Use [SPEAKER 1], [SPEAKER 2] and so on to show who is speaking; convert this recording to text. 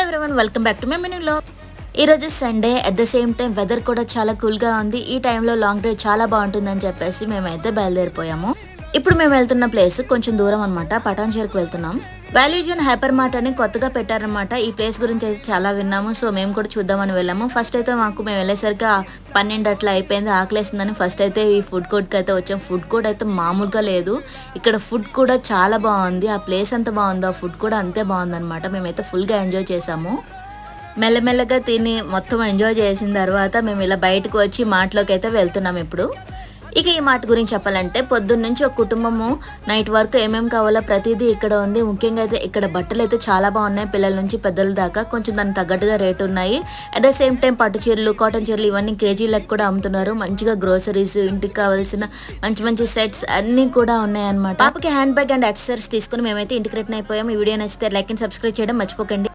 [SPEAKER 1] Everyone welcome back to my mini vlog. ఈరోజు Sunday at the same time weather కూడా చాలా కూల్గా ఉంది. ఈ టైంలో లాంగ్ డ్రైవ్ చాలా బాగుంటుందని చెప్పేసి మేమైతే బయలుదేరిపోయాము. ఇప్పుడు మేము వెళ్తున్న ప్లేస్ కొంచెం దూరం అనమాట, పటాన్చేరుకు వెళ్తున్నాం. వాల్యూజన్ హైపర్ మార్ట్ అని కొత్తగా పెట్టారనమాట. ఈ ప్లేస్ గురించి అయితే చాలా విన్నాము, సో మేము కూడా చూద్దామని వెళ్ళాము. ఫస్ట్ అయితే మేము వెళ్ళేసరికి 12 అట్లా అయిపోయింది, ఆకలేస్తుందని ఫస్ట్ అయితే ఈ ఫుడ్ కోర్ట్కి అయితే వచ్చాం. ఫుడ్ కోర్ట్ అయితే మామూలుగా లేదు, ఇక్కడ ఫుడ్ కూడా చాలా బాగుంది. ఆ ప్లేస్ ఎంత బాగుందో ఆ ఫుడ్ కూడా అంతే బాగుందన్నమాట. మేమైతే ఫుల్గా ఎంజాయ్ చేసాము. మెల్లమెల్లగా తిని మొత్తం ఎంజాయ్ చేసిన తర్వాత మేము ఇలా బయటకు వచ్చి మార్ట్లోకి అయితే వెళ్తున్నాం ఇప్పుడు. ఇక ఈ మాట గురించి చెప్పాలంటే పొద్దున్న నుంచి ఒక కుటుంబము నైట్ వరకు ఏమేమి కావాలో ప్రతిదీ ఇక్కడ ఉంది. ముఖ్యంగా అయితే ఇక్కడ బట్టలు అయితే చాలా బాగున్నాయి, పిల్లల నుంచి పెద్దల దాకా. కొంచెం దానికి తగ్గట్టుగా రేటు ఉన్నాయి. అట్ ద సేమ్ టైం పట్టు చీరలు, కాటన్ చీరలు ఇవన్నీ కేజీలకు కూడా అమ్ముతున్నారు. మంచిగా గ్రోసరీస్, ఇంటికి కావాల్సిన మంచి మంచి సెట్స్ అన్నీ కూడా ఉన్నాయన్నమాట. పాపకి హ్యాండ్ బ్యాగ్ అండ్ యాక్సెసరీస్ తీసుకుని మేమైతే ఇంటికి రిటర్న్ అయిపోయాం. ఈ వీడియో నచ్చితే లైక్ అండ్ సబ్స్క్రైబ్ చేయడం మర్చిపోకండి.